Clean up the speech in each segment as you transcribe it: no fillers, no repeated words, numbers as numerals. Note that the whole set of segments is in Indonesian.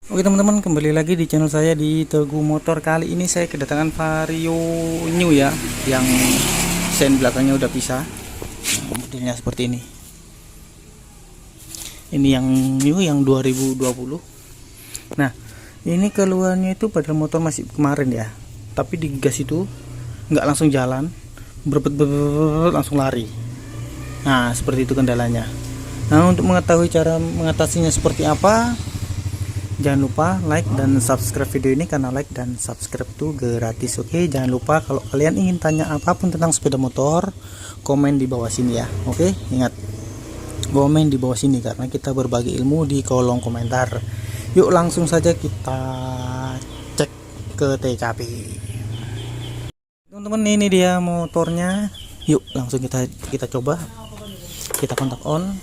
Oke teman-teman, kembali lagi di channel saya di Teguh Motor. Kali ini saya kedatangan Vario New ya, yang sen belakangnya udah pisah. Modelnya seperti ini. Ini yang new, yang 2020. Nah, ini keluarnya itu padahal motor masih kemarin ya, tapi di gas itu nggak langsung jalan, berbet langsung lari. Nah, seperti itu kendalanya. Nah, untuk mengetahui cara mengatasinya seperti apa, jangan lupa like dan subscribe video ini, karena like dan subscribe itu gratis. Oke, jangan lupa kalau kalian ingin tanya apapun tentang sepeda motor, komen di bawah sini ya. Oke, ingat, komen di bawah sini karena kita berbagi ilmu di kolom komentar. Yuk langsung saja kita cek ke TKP. Teman-teman, ini dia motornya. Yuk langsung kita coba. Kita kontak on.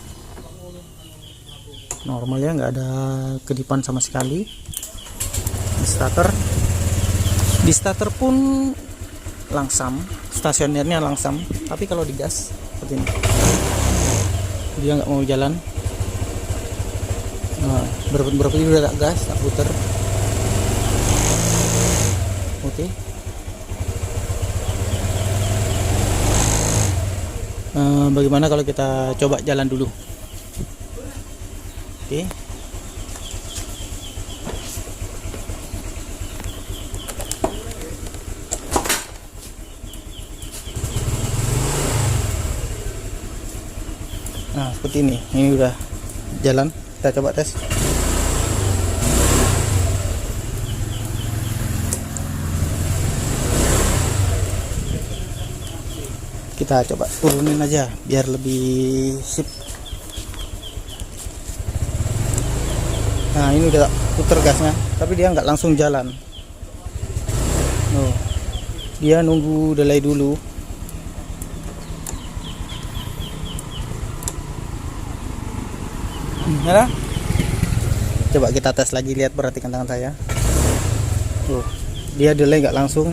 Normal ya, nggak ada kedipan sama sekali. Di starter pun langsam, stasionernya langsam, tapi kalau digas seperti ini dia nggak mau jalan. Nah, berapa udah tak gas, tak puter. Oke. Bagaimana kalau kita coba jalan dulu? Oke. Nah, seperti ini udah jalan. Kita coba tes. Kita coba turunin aja biar lebih sip. Nah, ini udah puter gasnya, tapi dia nggak langsung jalan. Oh, dia nunggu delay dulu. Ya, coba kita tes lagi, lihat, perhatikan tangan saya. Oh, dia delay nggak langsung.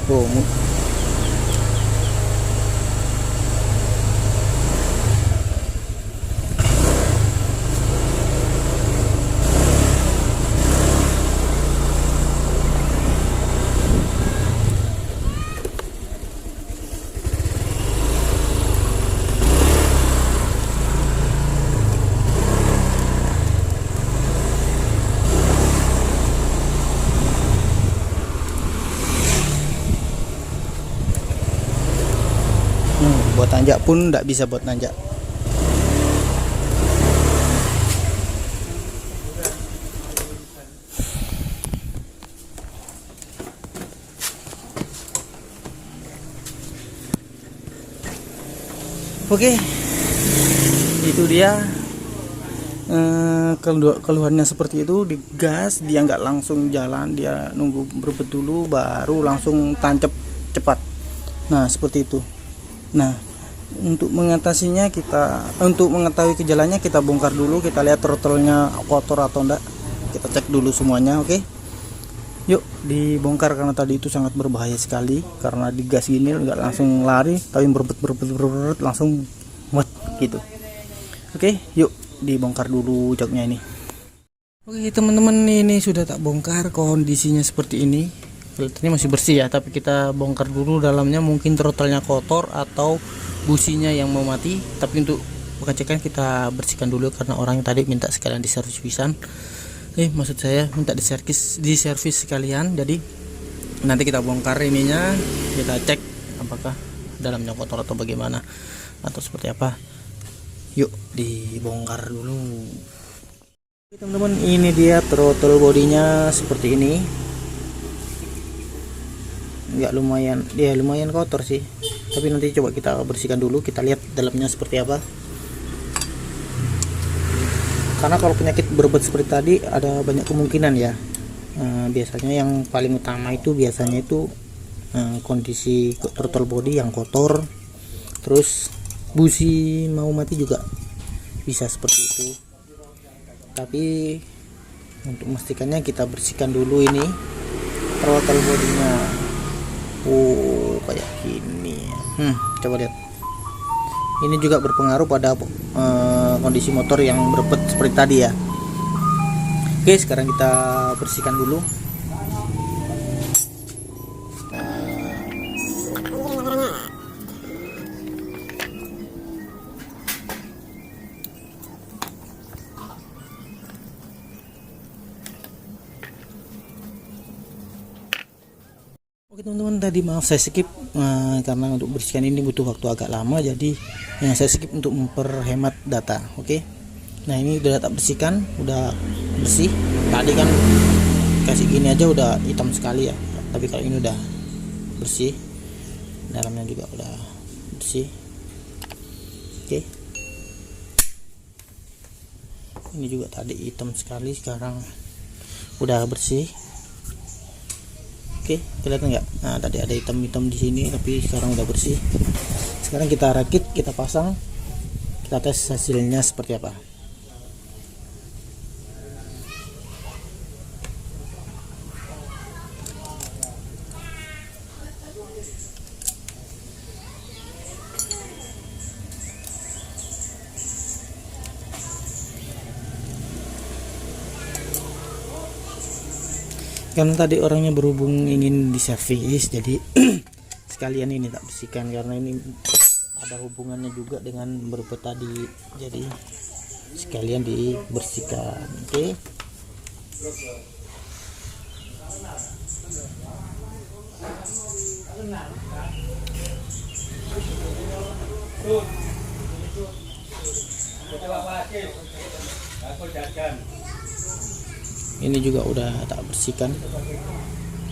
Oh, buat nanjak pun nggak bisa buat nanjak. Oke, itu dia keluhannya seperti itu. Di gas dia nggak langsung jalan, dia nunggu berebet dulu baru langsung tancap cepat. Nah, seperti itu. Nah, untuk mengatasinya, untuk mengetahui gejalanya, kita bongkar dulu, kita lihat throttle-nya kotor atau enggak, kita cek dulu semuanya. Oke, yuk dibongkar, karena tadi itu sangat berbahaya sekali, karena digas gini nggak langsung lari, tapi berbet langsung muat gitu. Oke, yuk dibongkar dulu joknya ini. Oke teman-teman, ini sudah tak bongkar, kondisinya seperti ini. Kelihatannya masih bersih ya, tapi kita bongkar dulu dalamnya, mungkin throttle-nya kotor atau businya yang mau mati. Tapi untuk pengecekan kita bersihkan dulu, karena orang yang tadi minta sekalian diservisan. Maksud saya minta diservis sekalian. Jadi nanti kita bongkar ininya, kita cek apakah dalamnya kotor atau bagaimana atau seperti apa. Yuk dibongkar dulu. Oke teman-teman, ini dia throttle bodinya seperti ini. Enggak, lumayan kotor sih, tapi nanti coba kita bersihkan dulu, kita lihat dalamnya seperti apa. Karena kalau penyakit berebet seperti tadi ada banyak kemungkinan ya. Biasanya yang paling utama itu biasanya itu kondisi throttle body yang kotor, terus busi mau mati juga bisa seperti itu. Tapi untuk memastikannya kita bersihkan dulu ini throttle bodinya. Kayak gini. Coba lihat. Ini juga berpengaruh pada kondisi motor yang berebet seperti tadi ya. Oke, sekarang kita bersihkan dulu. Oke teman-teman, tadi maaf saya skip karena untuk bersihkan ini butuh waktu agak lama, jadi saya skip untuk memperhemat data. Oke, nah ini udah tak bersihkan, udah bersih. Tadi kan kasih gini aja udah hitam sekali ya, tapi kalau ini udah bersih, dalamnya juga udah bersih. Oke, ini juga tadi hitam sekali, sekarang udah bersih. Oke, kelihatan nggak? Nah, tadi ada hitam-hitam di sini, tapi sekarang udah bersih. Sekarang kita rakit, kita pasang, kita tes hasilnya seperti apa. Karena tadi orangnya berhubung ingin diservis, jadi sekalian ini tak bersihkan karena ini ada hubungannya juga dengan berbet tadi, jadi sekalian dibersihkan. Oke. Ini juga udah tak bersihkan.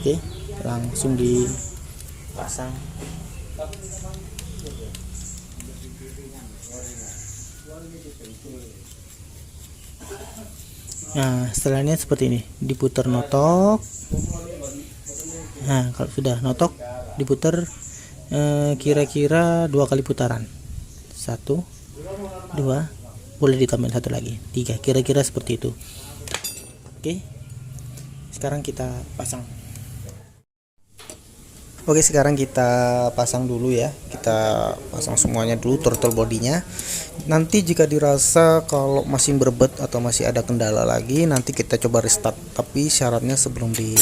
Oke, langsung dipasang. Nah, setelahnya seperti ini, diputar notok. Nah, kalau sudah notok diputar kira-kira 2 kali putaran. 1, 2, boleh ditambah 1 lagi, 3, kira-kira seperti itu. Oke, sekarang kita pasang. Oke, sekarang kita pasang dulu ya. Kita pasang semuanya dulu, throttle bodinya. Nanti jika dirasa kalau masih berbet atau masih ada kendala lagi, nanti kita coba restart. Tapi syaratnya sebelum di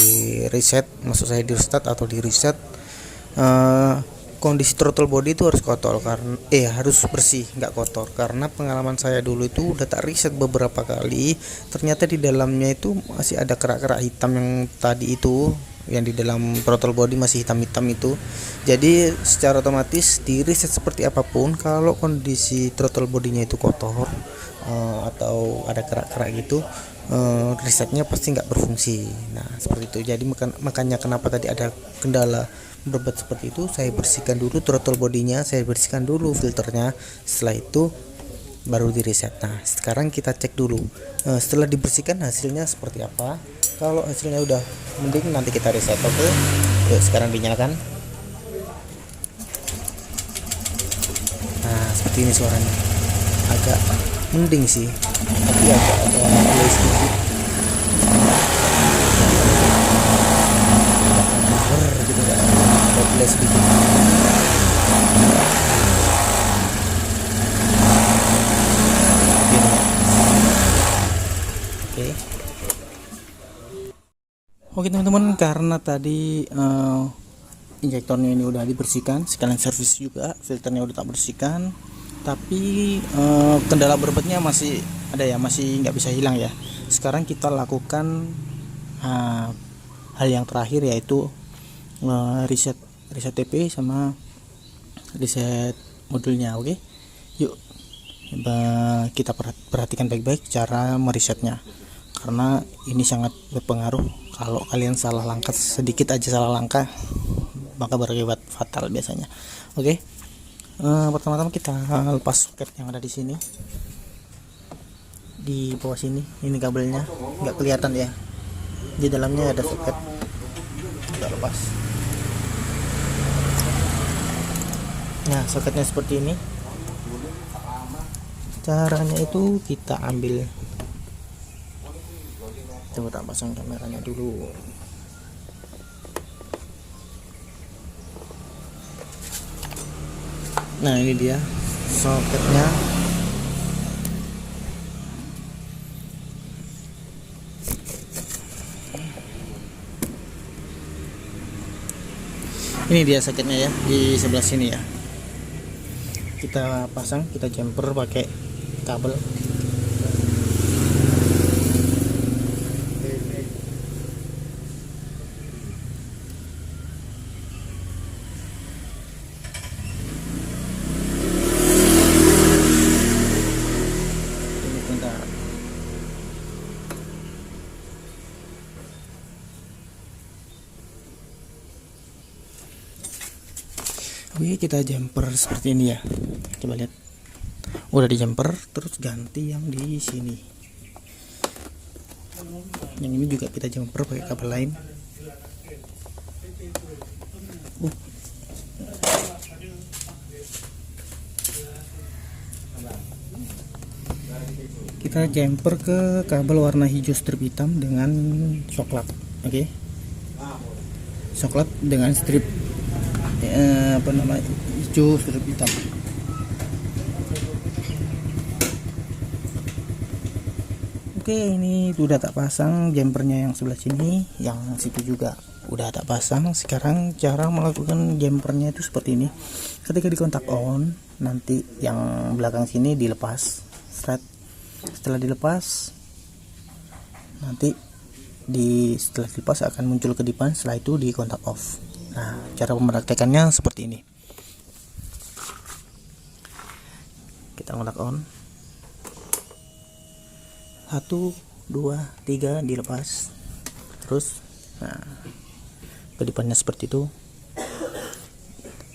reset, maksud saya di restart atau di reset, kondisi throttle body itu harus kotor karena harus bersih, nggak kotor. Karena pengalaman saya dulu itu udah tak reset beberapa kali, ternyata di dalamnya itu masih ada kerak-kerak hitam yang tadi itu, yang di dalam throttle body masih hitam-hitam itu. Jadi secara otomatis di reset seperti apapun, kalau kondisi throttle bodinya itu kotor atau ada kerak-kerak gitu, resetnya pasti nggak berfungsi. Nah seperti itu. Jadi makanya kenapa tadi ada kendala berbet seperti itu, saya bersihkan dulu throttle bodinya, saya bersihkan dulu filternya, setelah itu baru di reset. Nah sekarang kita cek dulu setelah dibersihkan hasilnya seperti apa. Kalau hasilnya udah mending nanti kita reset. Oke, yuk sekarang dinyalakan. Nah seperti ini suaranya, agak mending sih, tapi agak ada delay sedikit. Gitu kan, ada delay sedikit. Oke. Oke teman-teman, karena tadi injektornya ini udah dibersihkan, sekalian servis juga, filternya udah tak bersihkan, tapi kendala berbetnya masih ada ya, masih nggak bisa hilang ya. Sekarang kita lakukan hal yang terakhir, yaitu reset TP sama reset modulnya. Oke, yuk kita perhatikan baik-baik cara meresetnya, karena ini sangat berpengaruh. Kalau kalian salah langkah, sedikit aja salah langkah, maka berakibat fatal biasanya. Oke, pertama-tama kita lepas soket yang ada di sini, di bawah sini. Ini kabelnya nggak kelihatan ya, di dalamnya ada soket. Kita lepas. Nah soketnya seperti ini. Caranya itu kita ambil, coba tak pasang kameranya dulu. Nah ini dia soketnya. Ini dia sakitnya ya, di sebelah sini ya. Kita pasang, kita jumper pakai kabel. Ini bentar. Oke, kita jumper seperti ini ya. Coba lihat. Udah di jumper, terus ganti yang di sini. Yang ini juga kita jumper pakai kabel lain. Kita jumper ke kabel warna hijau strip hitam dengan soklat. Oke. Soklat dengan strip apa namanya, hijau strip hitam. Oke, ini udah tak pasang jumpernya yang sebelah sini, yang situ juga udah tak pasang. Sekarang cara melakukan jumpernya itu seperti ini. Ketika di kontak on, nanti yang belakang sini dilepas, setelah dilepas nanti setelah dilepas akan muncul kedipan, setelah itu di kontak off. Nah, cara mempraktekannya seperti ini. Kita kontak on, 1 2 3 dilepas, terus nah kedipannya seperti itu,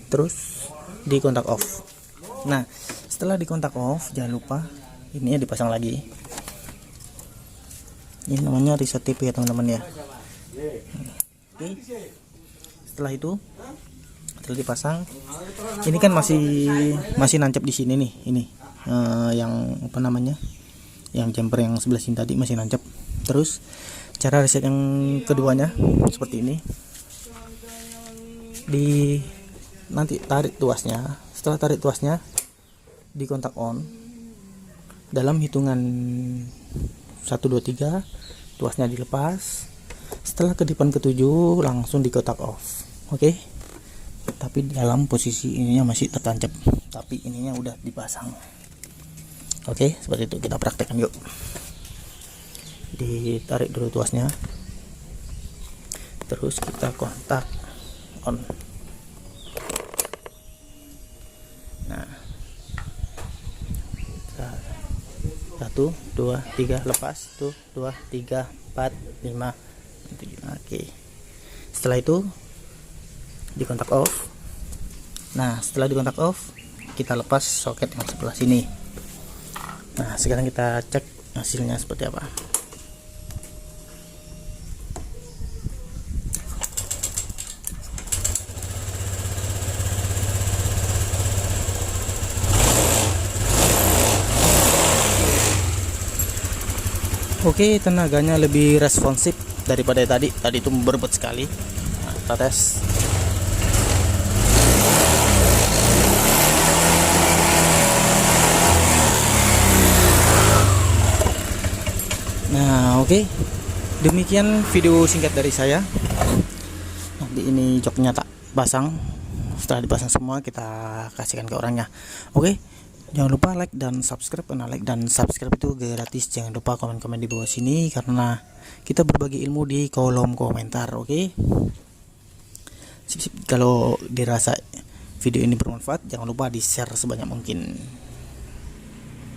terus di kontak off. Nah, setelah di kontak off jangan lupa ini ya dipasang lagi. Ini namanya reset TP ya teman-teman ya. Oke. Setelah itu setelah dipasang, ini kan masih nancap di sini nih, ini yang apa namanya, yang jumper yang sebelah sini tadi masih nancap. Terus cara reset yang keduanya seperti ini. Nanti tarik tuasnya. Setelah tarik tuasnya di kontak on, dalam hitungan 1 2 3 tuasnya dilepas. Setelah kedipan ketujuh langsung di kontak off. Oke. Tapi dalam posisi ininya masih tertancap, tapi ininya udah dipasang. Oke, seperti itu. Kita praktekkan yuk. Ditarik dulu tuasnya, terus kita kontak on. Nah, 1 2 3 lepas, 1 2 3 4 5 7. Oke. Setelah itu di kontak off. Nah, setelah di kontak off kita lepas soket yang sebelah sini. Nah, sekarang kita cek hasilnya seperti apa. Oke, tenaganya lebih responsif daripada tadi itu berbet sekali. Nah, kita tes. Nah, oke. Demikian video singkat dari saya. Nanti ini joknya tak pasang. Setelah dipasang semua kita kasihkan ke orangnya. Oke. Jangan lupa like dan subscribe, karena like dan subscribe itu gratis. Jangan lupa komen-komen di bawah sini karena kita berbagi ilmu di kolom komentar. Oke. Sip-sip. Kalau dirasa video ini bermanfaat, jangan lupa di share sebanyak mungkin.